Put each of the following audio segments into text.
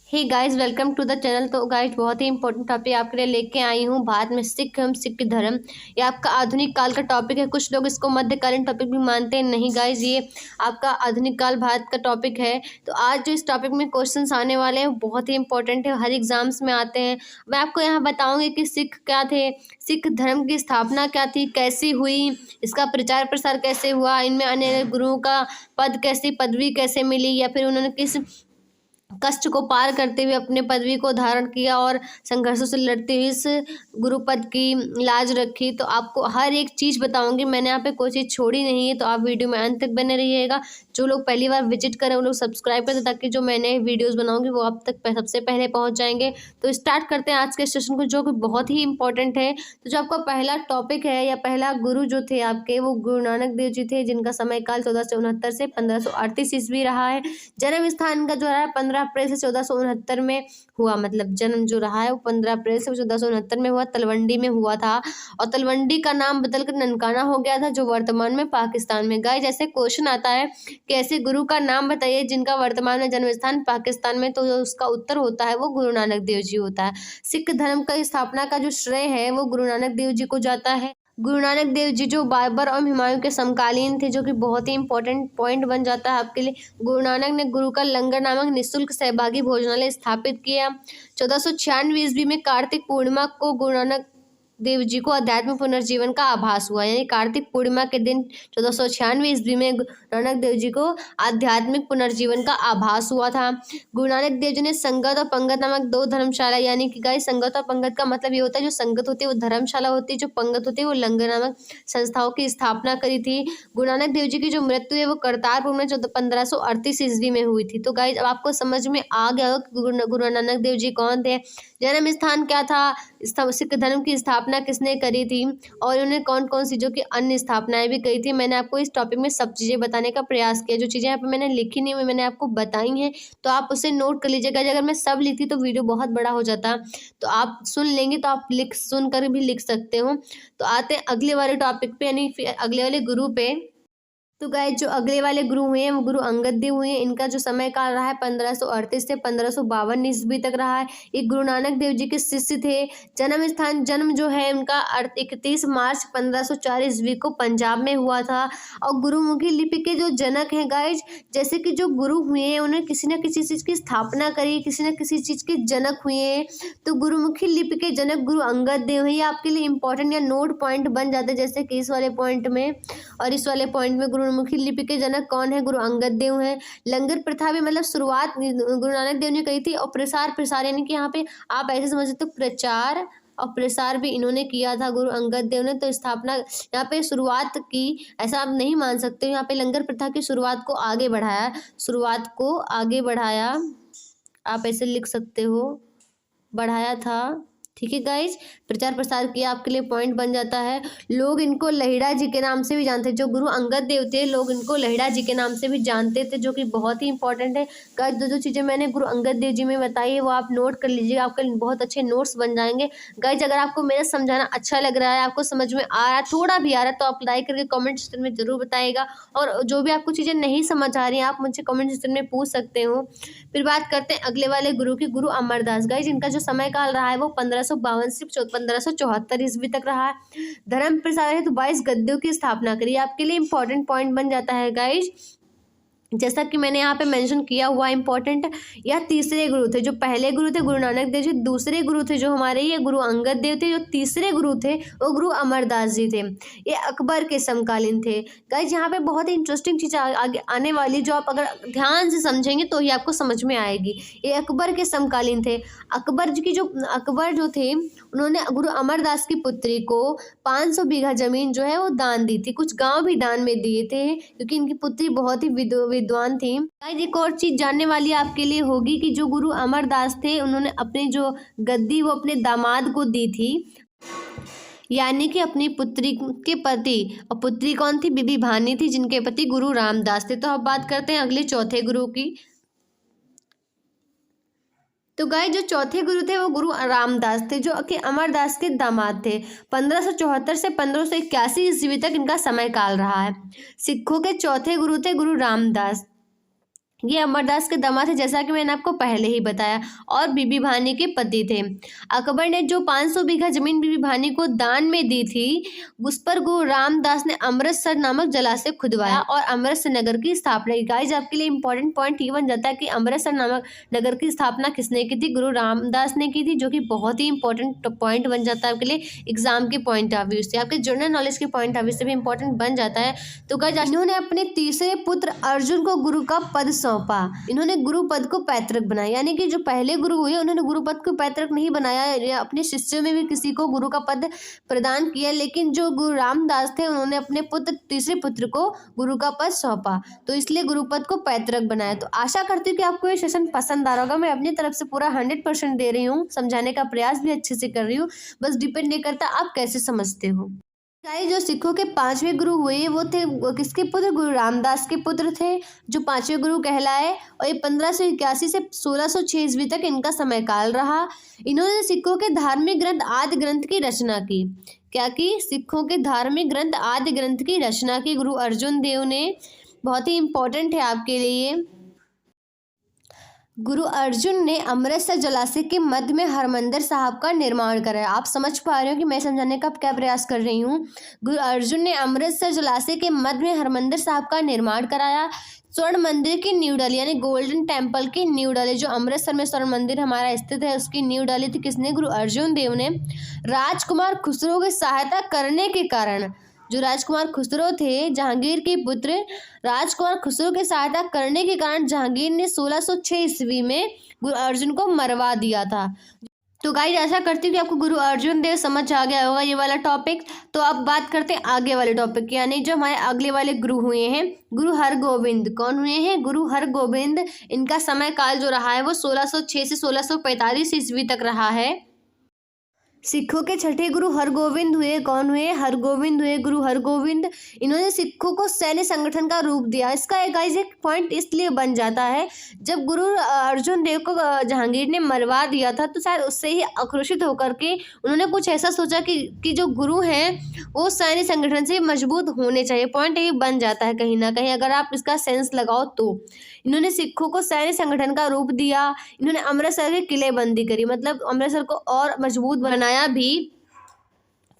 Hey guys, welcome to the channel. तो guys, बहुत ही इंपॉर्टेंट टॉपिक आपके लिए लेके आई हूँ। भारत में सिख एवं सिख धर्म, ये आपका आधुनिक काल का टॉपिक है। कुछ लोग इसको मध्यकालीन टॉपिक भी मानते हैं। नहीं गाइस, ये आपका आधुनिक काल भारत का टॉपिक है। तो आज जो इस टॉपिक में क्वेश्चंस आने वाले हैं बहुत ही इंपॉर्टेंट है, हर एग्जाम्स में आते हैं। मैं आपको यहाँ बताऊँगी कि सिख क्या थे, सिख धर्म की स्थापना क्या थी, कैसी हुई, इसका प्रचार प्रसार कैसे हुआ, इनमें आने गुरुओं का पद कैसी, पदवी कैसे मिली, या फिर उन्होंने किस कष्ट को पार करते हुए अपने पदवी को धारण किया और संघर्षों से लड़ते हुए इस गुरु पद की लाज रखी। तो आपको हर एक चीज़ बताऊंगी, मैंने यहाँ पे कोई चीज़ छोड़ी नहीं है। तो आप वीडियो में अंत तक बने रहिएगा। जो लोग पहली बार विजिट करें वो लोग सब्सक्राइब करें, ताकि जो मैंने वीडियोस बनाऊंगी वो आप तक सबसे पहले पहुंच जाएंगे। तो स्टार्ट करते हैं आज के सेशन को, जो कि बहुत ही इंपॉर्टेंट है। तो जो आपका पहला टॉपिक है या पहला गुरु जो थे आपके, वो गुरु नानक देव जी थे, जिनका समय काल 1469 से 1538 ईस्वी रहा है। जन्म स्थान का जो है 15 अप्रैल से 1469 में हुआ, मतलब जन्म जो रहा है वो 15 अप्रैल से 1469 में हुआ, तलवंडी में हुआ था। और तलवंडी का नाम बदलकर ननकाना हो गया था, जो वर्तमान में पाकिस्तान में। गाइस, जैसे क्वेश्चन आता है कि ऐसे गुरु का नाम बताइए जिनका वर्तमान में जन्म स्थान पाकिस्तान में, तो जो उसका उत्तर होता है वो गुरु नानक देव जी होता है। सिख धर्म का स्थापना का जो श्रेय है वो गुरु नानक देव जी को जाता है। गुरु नानक देव जी जो बाबर और हुमायूं के समकालीन थे, जो कि बहुत ही इंपॉर्टेंट पॉइंट बन जाता है आपके लिए। गुरु नानक ने गुरु का लंगर नामक निःशुल्क सहभागी भोजनालय स्थापित किया। 1496 ईस्वी में कार्तिक पूर्णिमा को गुरु नानक देव जी को आध्यात्मिक पुनर्जीवन का आभास हुआ, यानी कार्तिक पूर्णिमा के दिन 1496 ईस्वी में गुरु नानक देव जी को आध्यात्मिक पुनर्जीवन का आभास हुआ था। गुरु नानक देव जी ने संगत और पंगत नामक दो धर्मशाला, यानी कि गाइस संगत और पंगत का मतलब ये होता है, जो संगत होती है वो धर्मशाला होती है, जो पंगत होती है वो लंगर नामक संस्थाओं की स्थापना करी थी। गुरु नानक देव जी की जो मृत्यु है वो करतारपुर में 1538 ईस्वी में हुई थी। तो गाइस, अब आपको समझ में आ गया हो कि गुरु नानक देव जी कौन थे, जन्म स्थान क्या था, सिख धर्म की स्थापना किसने करी थी, और उन्होंने कौन कौन सी जो कि अन्य स्थापनाएं भी करी थी। मैंने आपको इस टॉपिक में सब चीज़ें बताने का प्रयास किया। जो चीज़ें यहाँ पे मैंने लिखी नहीं हुई, मैंने आपको बताई हैं, तो आप उसे नोट कर लीजिएगा। अगर मैं सब लिखती तो वीडियो बहुत बड़ा हो जाता, तो आप सुन लेंगे तो आप सुन कर भी लिख सकते हो। तो आते हैं अगले वाले टॉपिक पे, यानी अगले वाले गुरु पे। तो गाइस, जो अगले वाले गुरु हुए हैं वो गुरु अंगद देव हुए हैं। इनका जो समय काल रहा है 1538 से 1552 ईस्वी तक रहा है। ये गुरु नानक देव जी के शिष्य थे। जन्म जो है उनका 31 मार्च 1504 ईस्वी को पंजाब में हुआ था। और गुरुमुखी लिपि के जो जनक हैं गाइस, जैसे कि जो गुरु हुए हैं उन्होंने किसी न किसी चीज़ की स्थापना करी, किसी न किसी चीज़ के जनक हुए हैं। तो गुरुमुखी लिपि के जनक गुरु अंगद देव हैं। ये आपके लिए इंपॉर्टेंट या नोट पॉइंट बन जाते हैं, जैसे कि इस वाले पॉइंट में और इस वाले पॉइंट में। गुरुमुखी लिपि के जनक कौन है? गुरु अंगद देव हैं। लंगर प्रथा भी मतलब शुरुआत गुरु नानक देव ने कही थी। और प्रसार यानी कि यहाँ पे आप ऐसे समझ सकते हो, प्रचार और प्रसार भी इन्होंने किया था गुरु अंगद देव ने। तो स्थापना यहाँ पे शुरुआत की, ऐसा आप नहीं मान सकते हो। यहाँ पे लंगर प्रथा की शुरुआत को आगे बढ़ाया, आप ऐसे लिख सकते हो, बढ़ाया था। ठीक है गाइज, प्रचार प्रसार किया, आपके लिए पॉइंट बन जाता है। लोग इनको लहिड़ा जी के नाम से भी जानते थे। जो गुरु अंगद देव थे, लोग इनको लहिड़ा जी के नाम से भी जानते थे, जो कि बहुत ही इंपॉर्टेंट है गाइज। जो चीज़ें मैंने गुरु अंगद देव जी में बताई है वो आप नोट कर लीजिएगा, आपके बहुत अच्छे नोट्स बन जाएंगे गाइज। अगर आपको मेरा समझाना अच्छा लग रहा है, आपको समझ में आ रहा है, थोड़ा भी आ रहा है, तो आप लाइक करके कॉमेंट सेक्शन में जरूर बताइएगा। और जो भी आपको चीज़ें नहीं समझ आ रही हैं, आप मुझसे कॉमेंट सेक्शन में पूछ सकते हो। फिर बात करते हैं अगले वाले गुरु की, गुरु अमरदास। गाइज, इनका जो समय काल रहा है वो 1552 से 1574 ईस्वी तक रहा है। धर्म प्रसार है तो 22 गद्दियों की स्थापना करी। आपके लिए इंपॉर्टेंट पॉइंट बन जाता है गाइज, जैसा कि मैंने यहाँ पे मेंशन किया हुआ इंपॉर्टेंट। यह तीसरे गुरु थे। जो पहले गुरु थे गुरु नानक देव जी, दूसरे गुरु थे जो हमारे ये गुरु अंगद देव थे, जो तीसरे गुरु थे वो गुरु अमरदास जी थे। ये अकबर के समकालीन थे। गाइज, यहाँ पे बहुत ही इंटरेस्टिंग चीज़ आगे आने वाली, जो आप अगर ध्यान से समझेंगे तो ही आपको समझ में आएगी। ये अकबर के समकालीन थे। अकबर जो थे, उन्होंने गुरु अमरदास की पुत्री को 500 बीघा जमीन जो है वो दान दी थी। कुछ गाँव भी दान में दिए थे, क्योंकि इनकी पुत्री बहुत ही विद्वान थी। गाइस, एक और चीज जानने वाली आपके लिए होगी कि जो गुरु अमरदास थे, उन्होंने अपनी जो गद्दी वो अपने दामाद को दी थी, यानी कि अपनी पुत्री के पति। और पुत्री कौन थी? बीबी भानी थी, जिनके पति गुरु रामदास थे। तो अब बात करते हैं अगले चौथे गुरु की। तो गाइस, जो चौथे गुरु थे वो गुरु रामदास थे, जो कि अमरदास के दामाद थे। 1574 से 1581 ईस्वी तक इनका समय काल रहा है। सिखों के चौथे गुरु थे गुरु रामदास। ये अमरदास के दामाद थे, जैसा कि मैंने आपको पहले ही बताया, और बीबी भानी के पति थे। अकबर ने जो 500 बीघा जमीन बीबी भानी को दान में दी थी, उस पर गुरु रामदास ने अमृतसर नामक जलाशय खुदवाया और अमृतसर नगर की स्थापना की। गाइस, आपके लिए इंपॉर्टेंट पॉइंट ये बन जाता है कि अमृतसर नामक नगर की स्थापना किसने की थी? गुरु रामदास ने की थी, जो कि बहुत ही इंपॉर्टेंट पॉइंट बन जाता है आपके लिए एग्जाम के पॉइंट ऑफ व्यू से, आपके जनरल नॉलेज के पॉइंट ऑफ व्यू से भी इंपॉर्टेंट बन जाता है। तो गाइस, इन्होंने अपने तीसरे पुत्र अर्जुन को गुरु का पद सौंपा। इन्होंने गुरु पद को पैतृक बनाया, यानी कि जो पहले गुरु हुए उन्होंने गुरु पद को पैतृक नहीं बनाया, या अपने शिष्यों में भी किसी को गुरु का पद प्रदान किया, लेकिन जो गुरु रामदास थे उन्होंने अपने तीसरे पुत्र को गुरु का पद सौंपा, तो इसलिए गुरु पद को पैतृक बनाया। तो आशा करती हूँ कि आपको ये सेशन पसंद आ रहा होगा। मैं अपनी तरफ से पूरा 100% दे रही हूँ, समझाने का प्रयास भी अच्छे से कर रही हूँ, बस डिपेंड नहीं करता आप कैसे समझते हो। गाइस, जो सिखों के 5वें गुरु हुए वो थे किसके पुत्र? गुरु रामदास के पुत्र थे, जो 5वें गुरु कहलाए, और ये 1581 से 1606 ईस्वी तक इनका समय काल रहा। इन्होंने सिखों के धार्मिक ग्रंथ आदि ग्रंथ की रचना की। क्या की? सिखों के धार्मिक ग्रंथ आदि ग्रंथ की रचना की गुरु अर्जुन देव ने। बहुत ही इंपॉर्टेंट है आपके लिए। गुरु अर्जुन ने अमृतसर जलाशय के मध्य में हरमंदिर साहब का निर्माण कराया। आप समझ पा रहे हो कि मैं समझाने का क्या प्रयास कर रही हूँ। गुरु अर्जुन ने अमृतसर जलाशय के मध्य में हरमंदिर साहब का निर्माण कराया। स्वर्ण मंदिर की नींव डाली, यानी गोल्डन टेम्पल की नींव डाली। जो अमृतसर में स्वर्ण मंदिर हमारा स्थित है उसकी नींव डाली थी किसने? गुरु अर्जुन देव ने। राजकुमार खुसरो की सहायता करने के कारण, जो राजकुमार खुसरो थे जहांगीर के पुत्र, राजकुमार खुसरो की सहायता करने के कारण जहांगीर ने 1606 ईस्वी में गुरु अर्जुन को मरवा दिया था। तो गाइस, ऐसा करती हूँ कि आपको गुरु अर्जुन देव समझ आ गया होगा ये वाला टॉपिक। तो अब बात करते हैं आगे वाले टॉपिक की, यानी जो हमारे अगले वाले गुरु हुए हैं, गुरु हरगोविंद। कौन हुए हैं? गुरु हरगोविंद। इनका समय काल जो रहा है वो 1606 से 1645 ईस्वी तक रहा है। सिखों के छठे गुरु हरगोविंद हुए। कौन हुए? हरगोविंद हुए, गुरु हरगोविंद। इन्होंने सिखों को सैन्य संगठन का रूप दिया। इसका एक पॉइंट इसलिए बन जाता है, जब गुरु अर्जुन देव को जहांगीर ने मरवा दिया था तो शायद उससे ही आक्रोशित होकर के उन्होंने कुछ ऐसा सोचा कि जो गुरु हैं वो सैन्य संगठन से मजबूत होने चाहिए। पॉइंट ये बन जाता है कहीं ना कहीं, अगर आप इसका सेंस लगाओ तो। इन्होंने सिखों को सैन्य संगठन का रूप दिया। इन्होंने अमृतसर की किलेबंदी करी, मतलब अमृतसर को और मजबूत बनाया भी।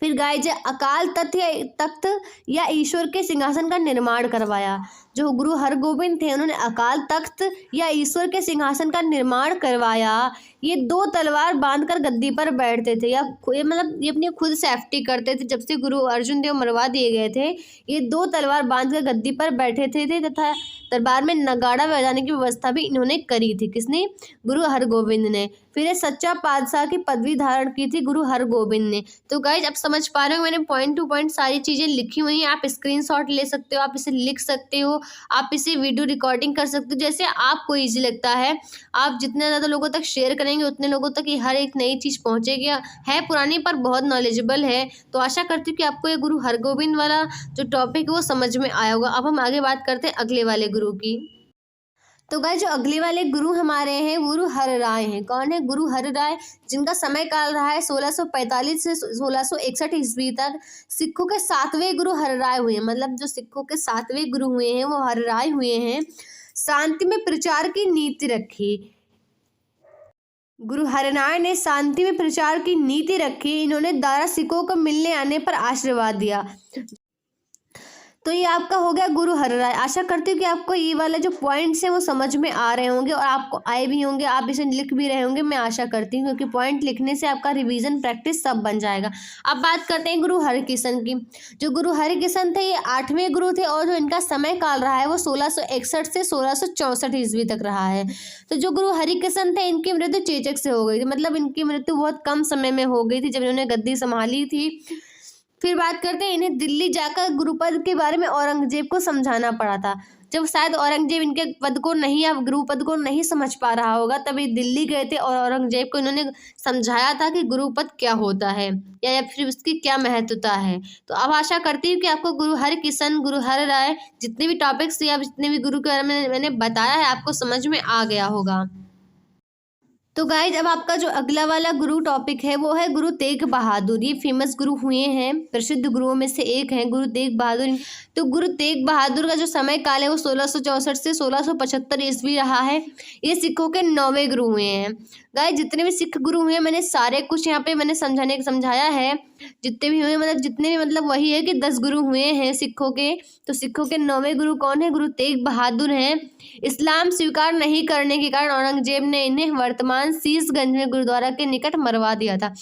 फिर गाइस, अकाल तख्त या ईश्वर के सिंहासन का निर्माण करवाया। जो गुरु हरगोविंद थे उन्होंने अकाल तख्त या ईश्वर के सिंहासन का निर्माण करवाया। ये 2 तलवार बांधकर गद्दी पर बैठते थे, या मतलब ये अपनी खुद सेफ्टी करते थे। जब से गुरु अर्जुन देव मरवा दिए गए थे, ये 2 तलवार बांधकर गद्दी पर बैठे थे तथा दरबार में नगाड़ा बजाने की व्यवस्था भी इन्होंने करी थी। किसने? गुरु हरगोविंद ने। फिर ये सच्चा पातशाह की पदवी धारण की थी गुरु हरगोविंद ने। तो गाइज, अब समझ पा रहे हो, मैंने पॉइंट टू पॉइंट सारी चीज़ें लिखी हुई हैं। आप स्क्रीनशॉट ले सकते हो, आप इसे लिख सकते हो, आप इसे वीडियो रिकॉर्डिंग कर सकते हो, जैसे आपको ईजी लगता है। आप जितने ज़्यादा लोगों तक शेयर करेंगे उतने लोगों तक ये हर एक नई चीज़ पहुँचेगी। है पुरानी पर बहुत नॉलेजेबल है। तो आशा करती हूँ कि आपको ये गुरु हरगोविंद वाला जो टॉपिक है वो समझ में आया होगा। अब हम आगे बात करते हैं अगले वाले गुरु की। तो गाइस, जो अगले वाले गुरु हमारे हैं गुरु हरराय हैं। कौन है? गुरु हरराय, जिनका समय काल रहा है 1645 से 1661 ईस्वी तक। सिखों के 7वें गुरु हरराय हुए, मतलब जो सिखों के 7वें गुरु हुए हैं वो हरराय हुए हैं। शांति में प्रचार की नीति रखी। गुरु हरराय ने शांति में प्रचार की नीति रखी। इन्होंने दारा सिखों को मिलने आने पर आशीर्वाद दिया। तो ये आपका हो गया गुरु हरराय। आशा करती हूँ कि आपको ये वाला जो पॉइंट्स हैं वो समझ में आ रहे होंगे और आपको आए भी होंगे, आप इसे लिख भी रहे होंगे, मैं आशा करती हूँ, क्योंकि पॉइंट लिखने से आपका रिवीजन प्रैक्टिस सब बन जाएगा। अब बात करते हैं गुरु हरकिशन की। जो गुरु हरकिशन थे ये 8वें गुरु थे और जो इनका समय काल रहा है वो 1661 से 1664 ईस्वी तक रहा है। तो जो गुरु हरकिशन थे इनकी मृत्यु चेचक से हो गई थी, मतलब इनकी मृत्यु बहुत कम समय में हो गई थी जब इन्होंने गद्दी संभाली थी। फिर बात करते हैं, इन्हें दिल्ली जाकर गुरुपद के बारे में औरंगजेब को समझाना पड़ा था। जब शायद औरंगजेब इनके पद को नहीं या गुरुपद को नहीं समझ पा रहा होगा, तभी दिल्ली गए थे और औरंगजेब को इन्होंने समझाया था कि गुरुपद क्या होता है या फिर उसकी क्या महत्वता है। तो अब आशा करती हूँ कि आपको गुरु हरकिशन, गुरु हरराय, जितने भी टॉपिक्स या जितने भी गुरु के बारे में मैंने बताया है आपको समझ में आ गया होगा। तो गाइज अब आपका जो अगला वाला गुरु टॉपिक है वो है गुरु तेग बहादुर। ये फेमस गुरु हुए हैं, प्रसिद्ध गुरुओं में से एक हैं गुरु तेग बहादुर। तो गुरु तेग बहादुर का जो समय काल है वो 1664 से 1675 ईस्वी रहा है। ये सिखों के 9वें गुरु हुए हैं। गाइज जितने भी सिख गुरु हुए मैंने सारे कुछ यहाँ पे मैंने समझाया है। जितने भी हुए जितने भी वही है कि 10 गुरु हुए हैं सिखों के। तो सिखों के 9वें गुरु कौन है? गुरु तेग बहादुर हैं। इस्लाम स्वीकार नहीं करने के कारण औरंगजेब ने इन्हें वर्तमान शीशगंज में गुरुद्वारा के निकट मरवा दिया था।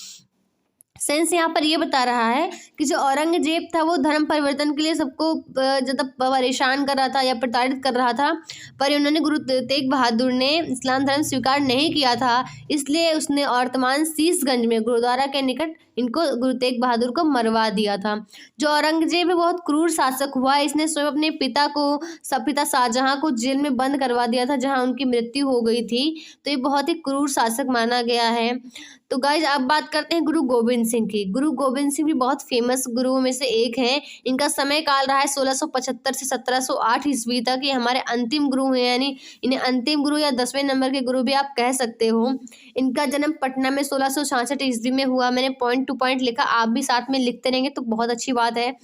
सेंस यहाँ पर ये बता रहा है कि जो औरंगजेब था वो धर्म परिवर्तन के लिए सबको ज़्यादा परेशान कर रहा था या प्रताड़ित कर रहा था, पर उन्होंने गुरु तेग बहादुर ने इस्लाम धर्म स्वीकार नहीं किया था, इसलिए उसने वर्तमान शीशगंज में गुरुद्वारा के निकट इनको गुरु तेग बहादुर को मरवा दिया था। जो औरंगजेब बहुत क्रूर शासक हुआ, इसने स्वयं अपने पिता शाहजहां को जेल में बंद करवा दिया था जहां उनकी मृत्यु हो गई थी। तो ये बहुत ही क्रूर शासक माना गया है। तो गाइज अब बात करते हैं गुरु गोविंद सिंह की। गुरु गोविंद सिंह भी बहुत फेमस गुरुओं में से एक हैं। इनका समय काल रहा है 1675 से 1708 ईस्वी तक। ये हमारे अंतिम गुरु हैं, यानी इन्हें अंतिम गुरु या 10वें नंबर के गुरु भी आप कह सकते हो। इनका जन्म पटना में 1666 ईस्वी में हुआ। मैंने पॉइंट टू पॉइंट लिखा, आप भी साथ में लिखते रहेंगे तो बहुत अच्छी बात है।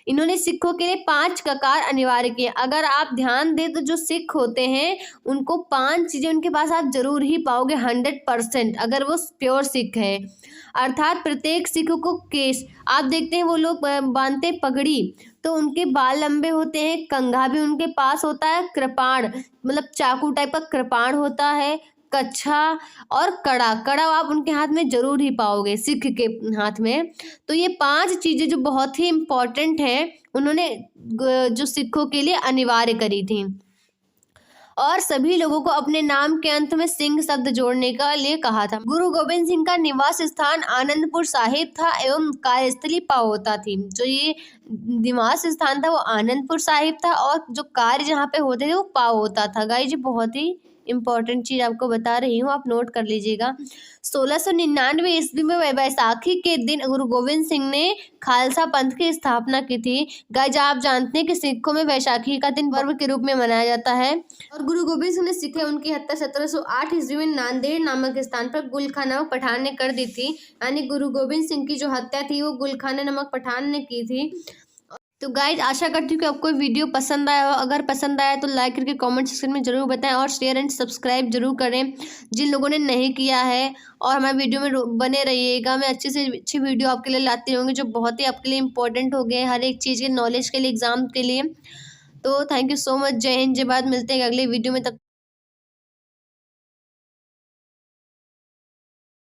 इन्होंने सिखों के लिए 5 ककार अनिवार्य किए। अगर आप ध्यान दें तो जो सिख होते हैं उनको 5 चीज़ें उनके पास आप जरूर ही पाओगे 100%, अगर वो प्योर सिख है। अर्थात प्रत्येक सिख को केश, आप देखते हैं वो लोग बांधते हैं पगड़ी, तो उनके बाल लंबे होते हैं। कंघा भी उनके पास होता है। कृपाण चाकू टाइप का कृपाण होता है। कच्छा और कड़ा आप उनके हाथ में जरूर ही पाओगे, सिख के हाथ में। तो ये 5 चीज़ें जो बहुत ही इम्पोर्टेंट हैं उन्होंने जो सिखों के लिए अनिवार्य करी थी, और सभी लोगों को अपने नाम के अंत में सिंह शब्द जोड़ने का लिए कहा था। गुरु गोविंद सिंह का निवास स्थान आनंदपुर साहिब था एवं कार्यस्थली पाओता थी। जो ये निवास स्थान था वो आनंदपुर साहिब था और जो कार्य जहाँ पे होते थे वो पाओता था। गाइस, ये बहुत ही इम्पोर्टेंट चीज आपको बता रही हूँ, आप नोट कर लीजिएगा। 1699 ईस्वी में वैसाखी के दिन गुरु गोविंद सिंह ने खालसा पंथ की स्थापना की थी। गाइस, आप जानते हैं कि सिखों में वैसाखी का दिन पर्व के रूप में मनाया जाता है। और गुरु गोविंद सिंह ने सीखे उनकी हत्या 1708 ईस्वी में नांदेड़ नामक स्थान पर गुलखान नामक पठान ने कर दी थी। यानी गुरु गोविंद सिंह की जो हत्या थी वो गुलखान नामक पठान ने की थी। तो गाइज, आशा करती हूँ कि आपको वीडियो पसंद आया हो। अगर पसंद आया तो लाइक करके कमेंट सेक्शन में जरूर बताएं और शेयर एंड सब्सक्राइब जरूर करें जिन लोगों ने नहीं किया है। और हमारे वीडियो में बने रहिएगा, मैं अच्छी से अच्छी वीडियो आपके लिए लाती रहूँगी जो बहुत ही आपके लिए इंपॉर्टेंट हो गए हर एक चीज़ के नॉलेज के लिए, एग्जाम के लिए। तो थैंक यू सो मच। जय हिंद, जय भारत। मिलते हैं अगले वीडियो में। तब